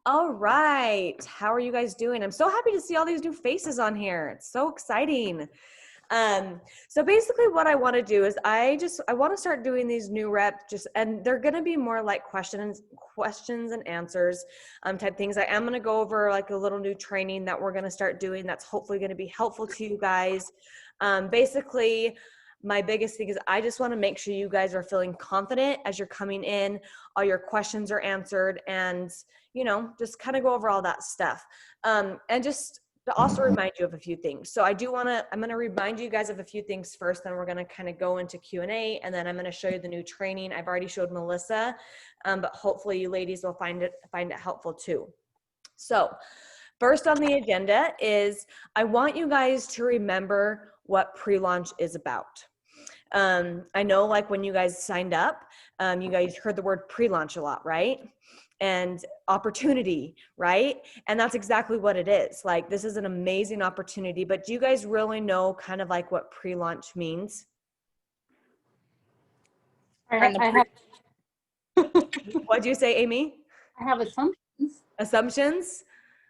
All right. How are you guys doing? I'm so happy to see all these new faces on here. It's so exciting. So basically what I want to do is I want to start doing these new reps and they're going to be more like questions and answers type things. I am going to go over like a little new training that we're going to start doing that's hopefully going to be helpful to you guys. Basically, my biggest thing is I just want to make sure you guys are feeling confident as you're coming in, all your questions are answered, and just kind of go over all that stuff. And just to also remind you of a few things. So I'm going to remind you guys of a few things first, then we're going to kind of go into Q&A, and then I'm going to show you the new training. I've already showed Melissa, but hopefully you ladies will find it helpful too. So first on the agenda is I want you guys to remember what pre-launch is about. I know like when you guys signed up, you guys heard the word pre-launch a lot, right? And opportunity, right? And that's exactly what it is. Like, this is an amazing opportunity, but do you guys really know kind of like what pre-launch means? What'd you say, Amy? I have assumptions. Assumptions?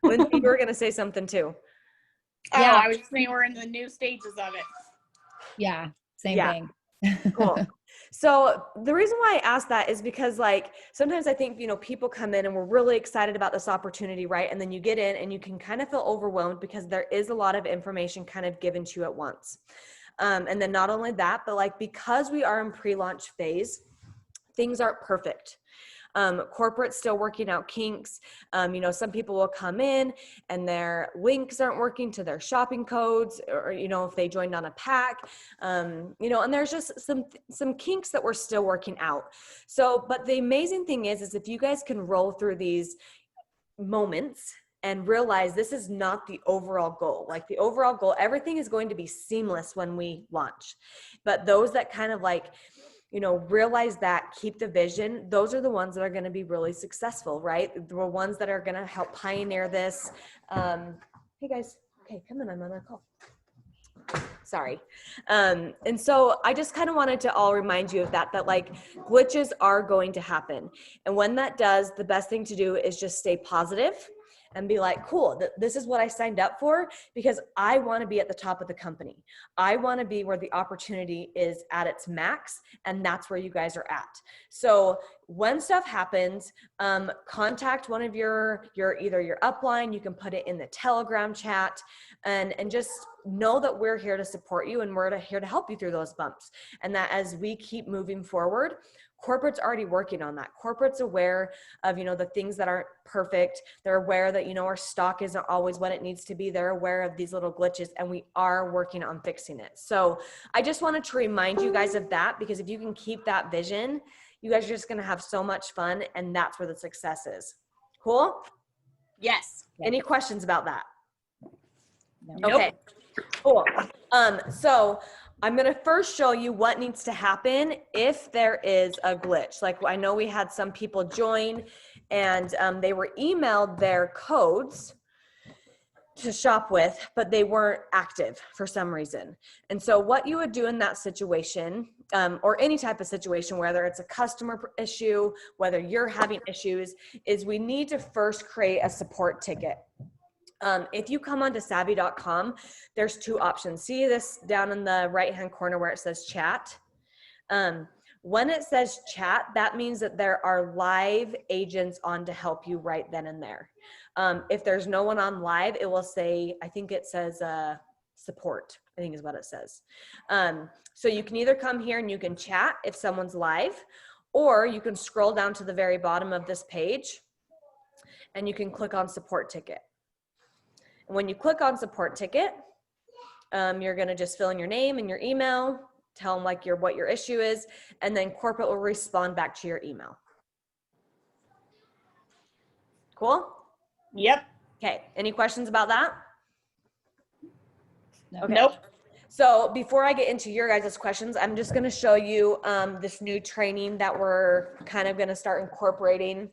Lindsay, you were going to say something too. Yeah. I was just saying we're in the new stages of it. Yeah, same thing. Cool. So the reason why I asked that is because like sometimes I think, people come in and we're really excited about this opportunity, right? And then you get in and you can kind of feel overwhelmed because there is a lot of information kind of given to you at once. And then not only that, but like because we are in pre-launch phase, things aren't perfect. Corporate's still working out kinks. Some people will come in and their links aren't working to their shopping codes, or, if they joined on a pack, and there's just some kinks that we're still working out. So, but the amazing thing is if you guys can roll through these moments and realize this is not the overall goal. Like the overall goal, everything is going to be seamless when we launch. But those that kind of like, realize that, keep the vision, those are the ones that are going to be really successful, right? The ones that are going to help pioneer this. Hey guys, okay, come in, I'm on a call. Sorry. And so I just kind of wanted to all remind you of that like glitches are going to happen. And when that does, the best thing to do is just stay positive and be like, cool, this is what I signed up for because I want to be at the top of the company. I want to be where the opportunity is at its max, and that's where you guys are at. So when stuff happens, contact one of either your upline, you can put it in the Telegram chat, and just know that we're here to support you and we're here to help you through those bumps. And that as we keep moving forward, corporate's already working on that. Corporate's aware of, the things that aren't perfect. They're aware that, our stock isn't always what it needs to be. They're aware of these little glitches and we are working on fixing it. So I just wanted to remind you guys of that because if you can keep that vision, you guys are just going to have so much fun, and that's where the success is. Cool? Yes. Any questions about that? Nope. Okay, cool. So I'm going to first show you what needs to happen if there is a glitch. Like I know we had some people join and they were emailed their codes to shop with, but they weren't active for some reason. And so what you would do in that situation, or any type of situation, whether it's a customer issue, whether you're having issues, is we need to first create a support ticket. If you come onto savvy.com, there's two options. See this down in the right-hand corner where it says chat? When it says chat, that means that there are live agents on to help you right then and there. If there's no one on live, it will say, I think it says support, I think is what it says. So you can either come here and you can chat if someone's live, or you can scroll down to the very bottom of this page and you can click on support ticket. When you click on support ticket, you're going to just fill in your name and your email, tell them like what your issue is, and then corporate will respond back to your email. Cool? Yep. Okay. Any questions about that? No. Okay. Nope. So before I get into your guys' questions, I'm just going to show you this new training that we're kind of going to start incorporating.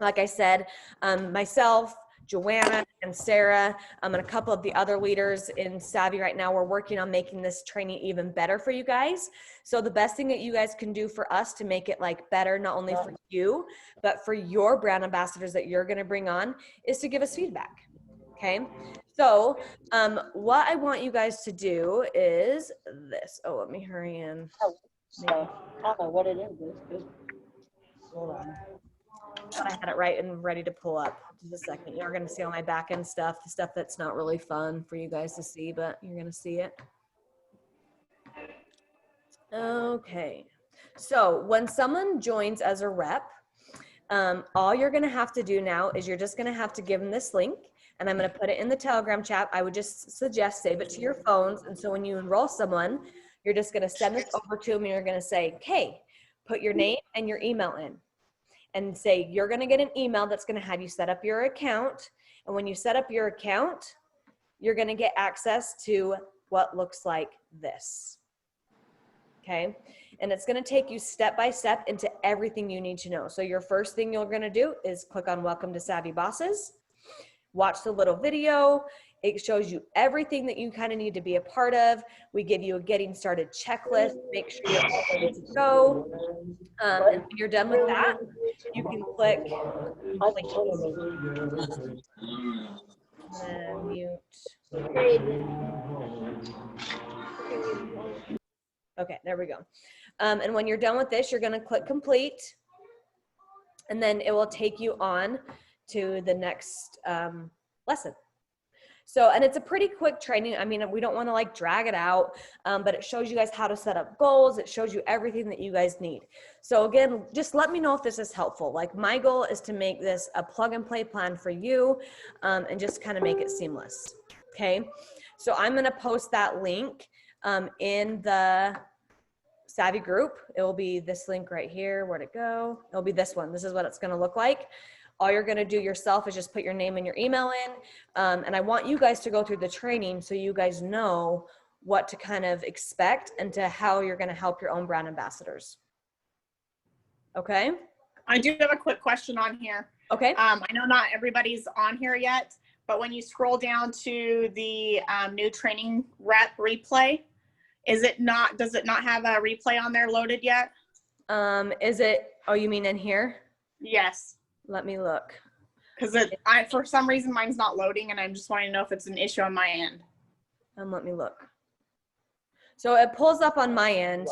Like I said, myself, Joanna and Sarah, and a couple of the other leaders in Savvy right now, we're working on making this training even better for you guys. So the best thing that you guys can do for us to make it like better, not only for you, but for your brand ambassadors that you're going to bring on, is to give us feedback. Okay. So what I want you guys to do is this. Oh, let me hurry in. I don't know what it is. Hold on. I had it right and ready to pull up. Just a second. You're going to see all my back end stuff, the stuff that's not really fun for you guys to see, but you're going to see it. Okay. So when someone joins as a rep, all you're going to have to do now is you're just going to have to give them this link, and I'm going to put it in the Telegram chat. I would just suggest save it to your phones. And so when you enroll someone, you're just going to send this over to them, and you're going to say, okay, put your name and your email in. And say, you're going to get an email that's going to have you set up your account. And when you set up your account, you're going to get access to what looks like this. Okay. And it's going to take you step by step into everything you need to know. So your first thing you're going to do is click on Welcome to Savvy Bosses, watch the little video. It shows you everything that you kind of need to be a part of. We give you a getting started checklist. Make sure you're all ready to go. And when you're done with that, you can click mute. Okay, there we go. And when you're done with this, you're going to click complete. And then it will take you on to the next lesson. So, and it's a pretty quick training. I mean, we don't want to like drag it out, but it shows you guys how to set up goals. It shows you everything that you guys need. So again, just let me know if this is helpful. Like my goal is to make this a plug and play plan for you and just kind of make it seamless. Okay. So I'm going to post that link in the Savvy group. It will be this link right here. Where'd it go? It'll be this one. This is what it's going to look like. All you're going to do yourself is just put your name and your email in. And I want you guys to go through the training so you guys know what to kind of expect and to how you're going to help your own brand ambassadors. Okay. I do have a quick question on here. Okay. I know not everybody's on here yet, but when you scroll down to the new training rep replay, does it not have a replay on there loaded yet? Is it, oh, you mean in here? Yes. Let me look. Because for some reason mine's not loading, and I'm just wanting to know if it's an issue on my end. Let me look. So it pulls up on my end.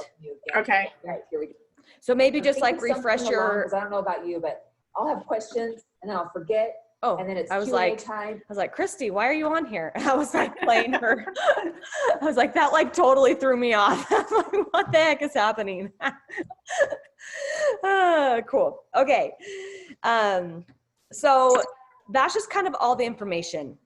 Okay. Right, here we go. So maybe just like Thinking refresh something along, your. 'cause I don't know about you, but I'll have questions and then I'll forget. Oh, And then it's I was Q&A like, time. Christy, why are you on here? I was like playing her. I was like, that like totally threw me off. I'm like, what the heck is happening? Cool. Okay. So that's just kind of all the information.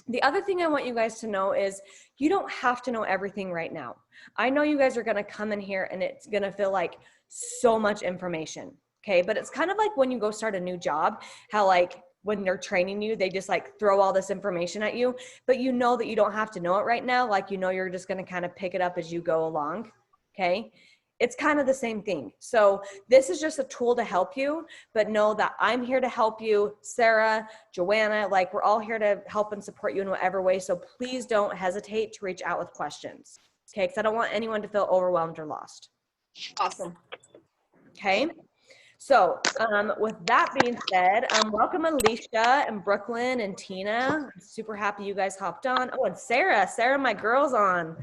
The other thing I want you guys to know is you don't have to know everything right now. I know you guys are going to come in here and it's going to feel like so much information. Okay. But it's kind of like when you go start a new job, how like when they're training you, they just like throw all this information at you, but you know that you don't have to know it right now. Like, you know, you're just going to kind of pick it up as you go along. Okay. It's kind of the same thing. So this is just a tool to help you, but know that I'm here to help you. Sarah, Joanna, like we're all here to help and support you in whatever way. So please don't hesitate to reach out with questions. Okay. Cause I don't want anyone to feel overwhelmed or lost. Awesome. Okay. So with that being said, welcome Alicia and Brooklyn and Tina. I'm super happy you guys hopped on. Oh, and Sarah, my girl's on.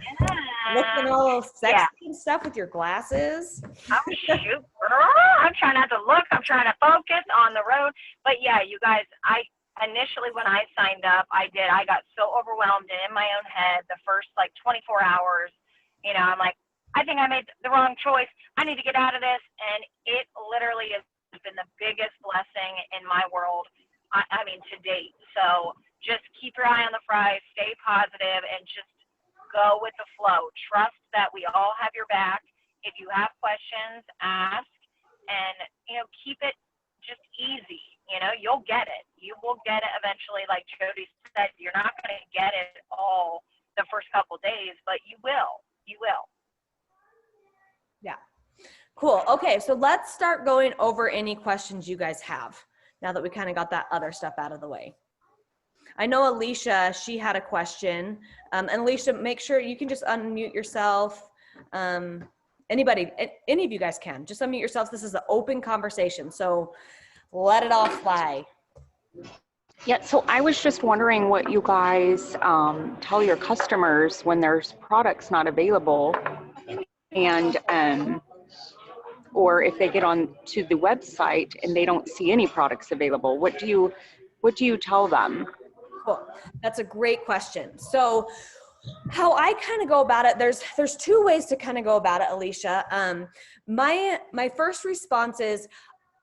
Looking all sexy and stuff with your glasses. Oh, shoot, girl. I'm trying not to look. I'm trying to focus on the road. But yeah, you guys, initially when I signed up, I got so overwhelmed and in my own head the first like 24 hours, you know, I'm like, I think I made the wrong choice. I need to get out of this. And it literally has been the biggest blessing in my world, I mean, to date. So just keep your eye on the prize, stay positive, and just go with the flow. Trust that we all have your back. If you have questions, ask, and, you know, keep it just easy. You know, you'll get it. You will get it eventually. Like Jody said, you're not going to get it all the first couple days, but you will. You will. Yeah. Cool. Okay. So let's start going over any questions you guys have now that we kind of got that other stuff out of the way. I know Alicia, she had a question. And Alicia, make sure you can just unmute yourself. Anybody, any of you guys can, just unmute yourselves. This is an open conversation, so let it all fly. Yeah, so I was just wondering what you guys tell your customers when there's products not available, and or if they get on to the website and they don't see any products available. What do you tell them? Cool. That's a great question. So how I kind of go about it, there's two ways to kind of go about it, Alicia. My first response is,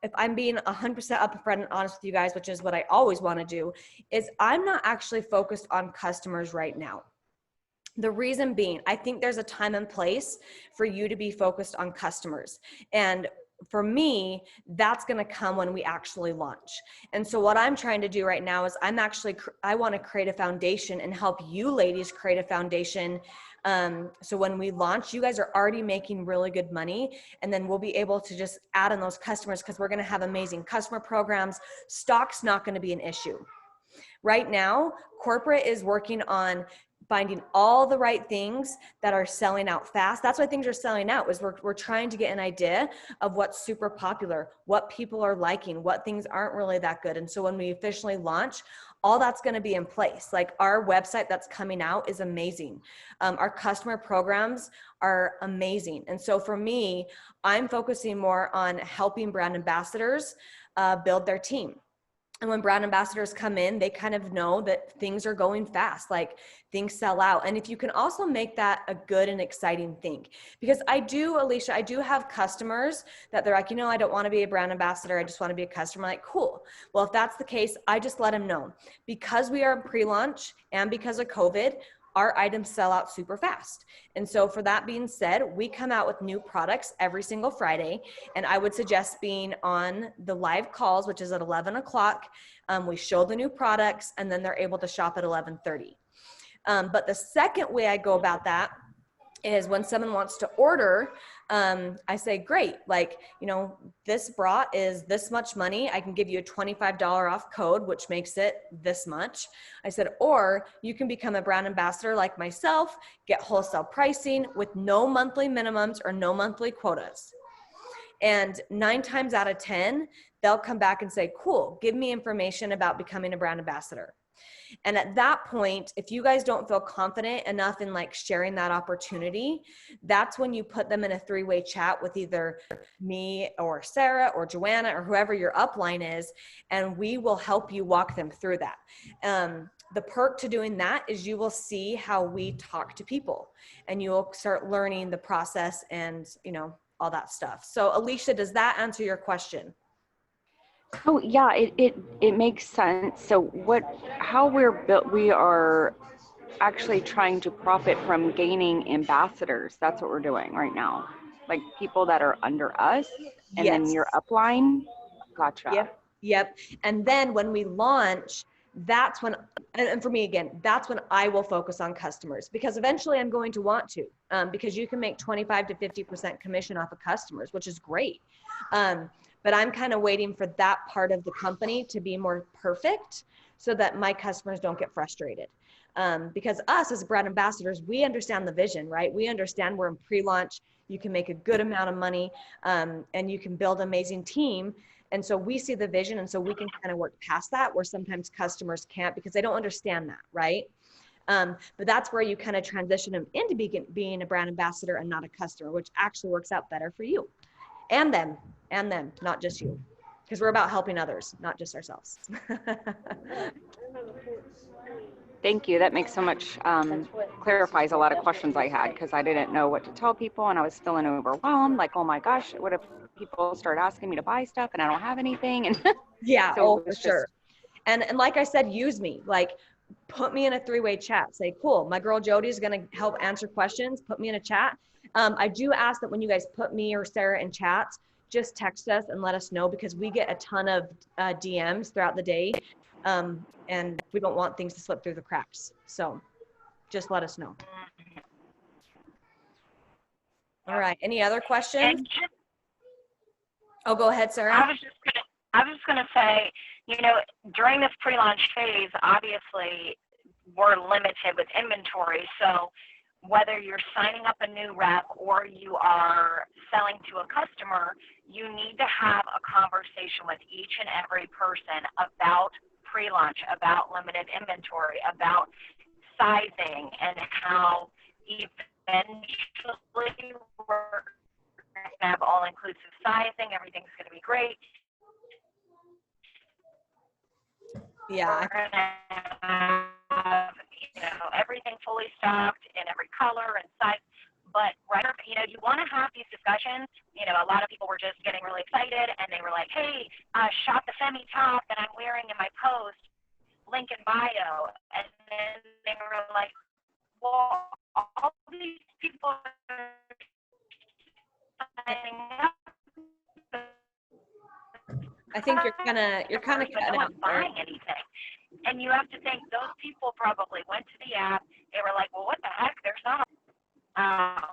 if I'm being 100% upfront and honest with you guys, which is what I always want to do, is I'm not actually focused on customers right now. The reason being, I think there's a time and place for you to be focused on customers. And for me, that's going to come when we actually launch. And so what I'm trying to do right now is I want to create a foundation and help you ladies create a foundation. So when we launch, you guys are already making really good money, and then we'll be able to just add in those customers because we're going to have amazing customer programs. Stock's not going to be an issue. Right now, corporate is working on finding all the right things that are selling out fast. That's why things are selling out, is we're trying to get an idea of what's super popular, what people are liking, what things aren't really that good. And so when we officially launch, all that's going to be in place. Like our website that's coming out is amazing. Our customer programs are amazing. And so for me, I'm focusing more on helping brand ambassadors build their team. And when brand ambassadors come in, they kind of know that things are going fast, like things sell out. And if you can also make that a good and exciting thing, because Alicia, I do have customers that they're like, I don't want to be a brand ambassador. I just want to be a customer. Like, cool. Well, if that's the case, I just let them know, because we are in pre-launch and because of COVID, our items sell out super fast. And so for that being said, we come out with new products every single Friday. And I would suggest being on the live calls, which is at 11 o'clock. We show the new products and then they're able to shop at 11:30. But the second way I go about that is when someone wants to order, I say, great, like, this bra is this much money. I can give you a $25 off code, which makes it this much. I said, or you can become a brand ambassador like myself, get wholesale pricing with no monthly minimums or no monthly quotas. And 9 times out of 10, they'll come back and say, cool, give me information about becoming a brand ambassador. And at that point, if you guys don't feel confident enough in like sharing that opportunity, that's when you put them in a 3-way chat with either me or Sarah or Joanna or whoever your upline is, and we will help you walk them through that. The perk to doing that is you will see how we talk to people, and you'll start learning the process and, all that stuff. So Alicia, does that answer your question? Oh yeah, it makes sense. So how we're built, we are actually trying to profit from gaining ambassadors. That's what we're doing right now. Like people that are under us, and then your upline. Gotcha. Yep. And then when we launch, that's when, and for me again, that's when I will focus on customers, because eventually I'm going to want to, because you can make 25 to 50% commission off of customers, which is great. But I'm kind of waiting for that part of the company to be more perfect so that my customers don't get frustrated. Because us as brand ambassadors, we understand the vision, right? We understand we're in pre-launch, you can make a good amount of money, and you can build an amazing team. And so we see the vision, and so we can kind of work past that, where sometimes customers can't because they don't understand that, right? But that's where you kind of transition them into being a brand ambassador and not a customer, which actually works out better for you and them, not just you, because we're about helping others, not just ourselves. Thank you. That makes so much, clarifies a lot of questions I had, because I didn't know what to tell people and I was feeling overwhelmed. Like, oh my gosh, what if people start asking me to buy stuff and I don't have anything? And yeah, so for sure. And like I said, use me, like put me in a 3-way chat. Say, cool, my girl Jody is going to help answer questions. Put me in a chat. I do ask that when you guys put me or Sarah in chats, just text us and let us know, because we get a ton of DMs throughout the day. And we don't want things to slip through the cracks. So just let us know. All right. Any other questions? And Oh, go ahead, Sarah. I was just gonna say, you know, during this pre-launch phase, obviously we're limited with inventory. So whether you're signing up a new rep or you are selling to a customer, you need to have a conversation with each and every person about pre-launch, about limited inventory, about sizing, and how eventually we're going to have all-inclusive sizing. Everything's going to be great. Yeah. We're going to have, you know, everything fully stocked in every color and size. But, right, you know, you want to have these discussions. You know, a lot of people were just getting really excited, and they were like, hey, shop the Femi top that I'm wearing in my post, link in bio. And then they were like, well, all these people are signing up. I think you're kind of but cutting no out one's there. buying anything. And you have to think those people probably went to the app. They were like, well, what the heck? There's not I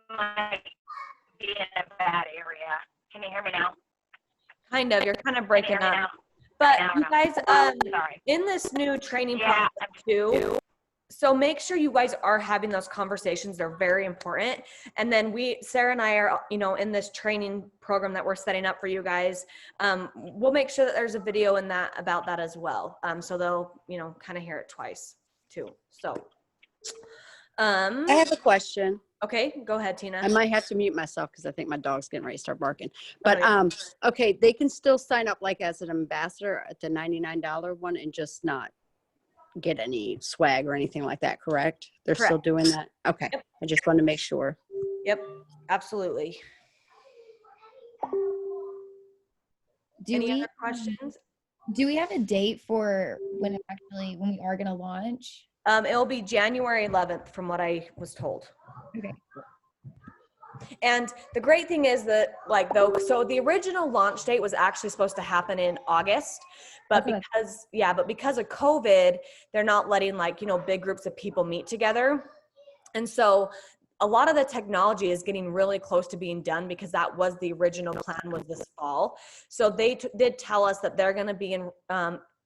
might be in a bad area. Can you hear me now? Kind of. You're kind of Can you breaking hear me up. now? But Now, you now. guys, Sorry. in this new training Yeah, process too, so make sure you guys are having those conversations. They're very important. And then Sarah and I are, you know, in this training program that we're setting up for you guys, we'll make sure that there's a video in that about that as well. So they'll, you know, kind of hear it twice too. So, I have a question. okay, go ahead, Tina. I might have to mute myself because I think my dog's getting ready to start barking. But okay, they can still sign up like as an ambassador at the $99 one and just not get any swag or anything like that, correct? They're still Correct. doing that? Okay. Yep. I just wanted to make sure. Yep, absolutely. Any other questions? Do we have a date for when we are going to launch? It'll be January 11th from what I was told. Okay. And the great thing is that so the original launch date was actually supposed to happen in August, but Okay. because of COVID, they're not letting big groups of people meet together. And so a lot of the technology is getting really close to being done because that was the original plan, was this fall. So they did tell us that they're going to be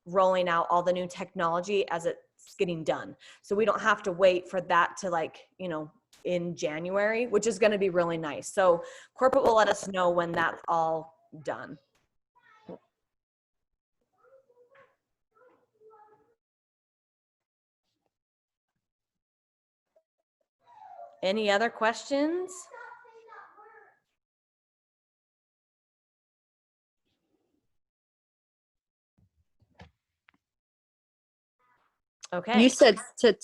rolling out all the new technology as it's getting done. So we don't have to wait for that to in January, which is going to be really nice. So corporate will let us know when that's all done. Any other questions? Okay. You said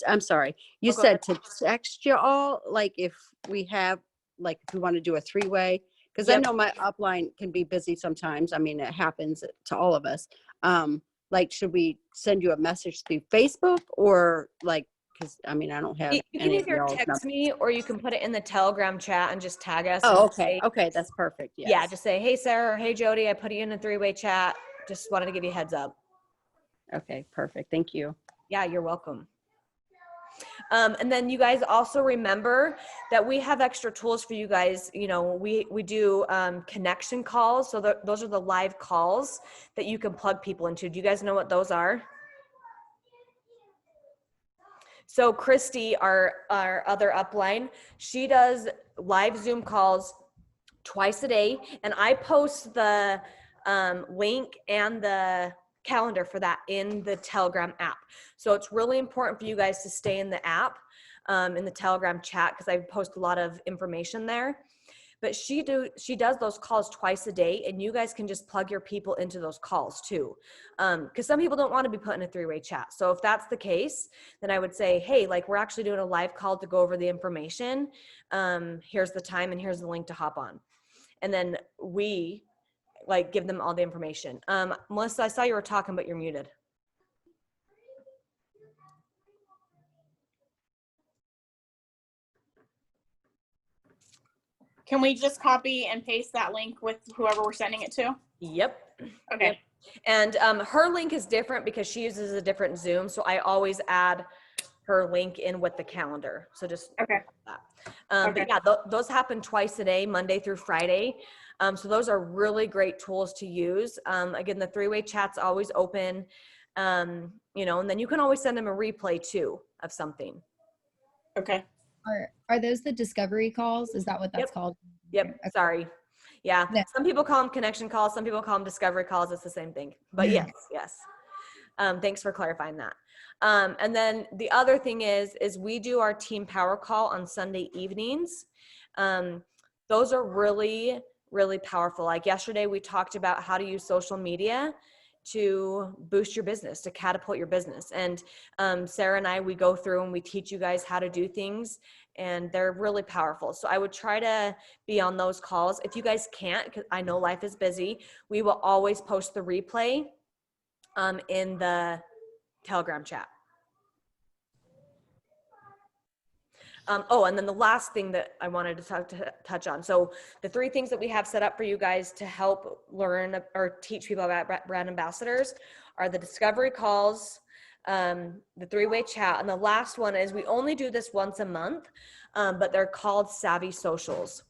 I'm sorry. You Oh, go said to text you all, like if we have, like if we want to do a three-way, because I Yep. know my upline can be busy sometimes. I mean, it happens to all of us. Like, should we send you a message through Facebook or like, because I mean, I don't have You can any of either y'all's text numbers. me or you can put it in the Telegram chat and just tag us. Oh, and okay. say- Okay, that's perfect. Yes. Yeah, just say, hey, Sarah, or hey, Jody, I put you in a three-way chat. Just wanted to give you a heads up. Okay, perfect. Thank you. Yeah, you're welcome. And then you guys also remember that we have extra tools for you guys. You know, we do connection calls. So those are the live calls that you can plug people into. Do you guys know what those are? So Christy, our other upline, she does live Zoom calls twice a day. And I post the link and the calendar for that in the Telegram app. So it's really important for you guys to stay in the app, in the Telegram chat, because I post a lot of information there. But she does those calls twice a day, and you guys can just plug your people into those calls too. Because some people don't want to be put in a three-way chat. So if that's the case, then I would say, hey, we're actually doing a live call to go over the information. Here's the time and here's the link to hop on. And then we give them all the information. Melissa, I saw you were talking, but you're muted. Can we just copy and paste that link with whoever we're sending it to? Yep. Okay. Yep. And her link is different because she uses a different Zoom. So I always add her link in with the calendar. So just Okay. that. Okay. But yeah, those happen twice a day, Monday through Friday. So those are really great tools to use. Again, the three-way chat's always open, you know, and then you can always send them a replay too of something. Okay. Are those the discovery calls? Is that what that's Yep. called? Yep. Okay. Sorry. Yeah. Yeah. Some people call them connection calls. Some people call them discovery calls. It's the same thing. But yes, yes. Thanks for clarifying that. And then the other thing is we do our team power call on Sunday evenings. Those are really, really powerful. Like yesterday, we talked about how to use social media to boost your business, to catapult your business. And Sarah and I, we go through and we teach you guys how to do things, and they're really powerful. So I would try to be on those calls. If you guys can't, because I know life is busy, we will always post the replay in the Telegram chat. Oh, and then the last thing that I wanted to touch on. So the 3 things that we have set up for you guys to help learn or teach people about brand ambassadors are the discovery calls, the 3-way chat, and the last one is we only do this once a month, but they're called Savvy Socials.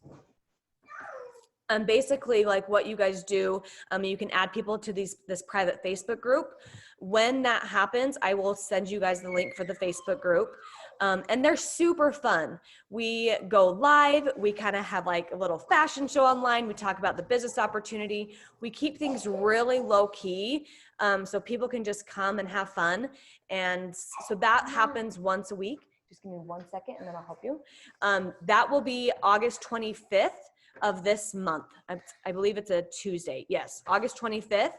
And basically, like what you guys do, you can add people to this private Facebook group. When that happens, I will send you guys the link for the Facebook group. And they're super fun. We go live. We kind of have like a little fashion show online. We talk about the business opportunity. We keep things really low key, so people can just come and have fun. And so that happens once a week. Just give me 1 second and then I'll help you. That will be August 25th of this month. I believe it's a Tuesday. Yes, August 25th.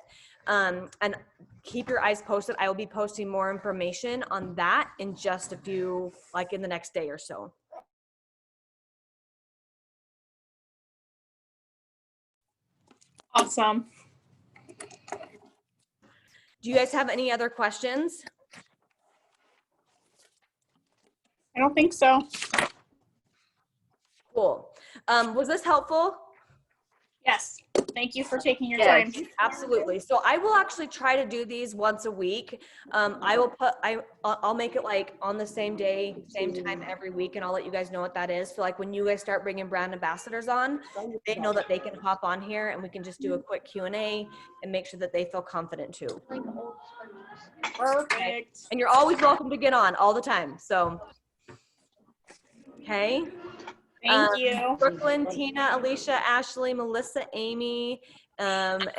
And keep your eyes posted. I will be posting more information on that in just a few, like in the next day or so. Awesome. Do you guys have any other questions? I don't think so. Cool. Was this helpful? Yes. Thank you for taking your Yes. time. Absolutely. So I will actually try to do these once a week. I'll make it like on the same day, same time every week, and I'll let you guys know what that is. So like when you guys start bringing brand ambassadors on, they know that they can hop on here and we can just do a quick Q&A and make sure that they feel confident too. Perfect. And you're always welcome to get on all the time. So, okay. Thank you. Brooklyn, Tina, Alicia, Ashley, Melissa, Amy, and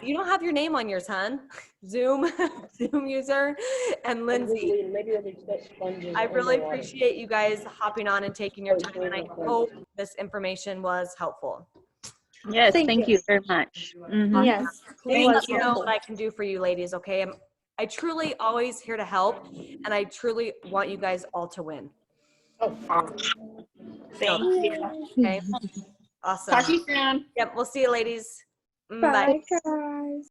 you don't have your name on yours, hon. Zoom, Zoom user, and Lindsay. Maybe when they put sponges I in really the water. appreciate you guys hopping on and taking your time, and I hope this information was helpful. Yes, thank you very much. Mhm. Yes. Please Thank let me know you. what I can do for you ladies, okay? I truly always here to help, and I truly want you guys all to win. Thank you. Okay? Awesome. Talk to you soon. Yep, we'll see you ladies. Bye. guys.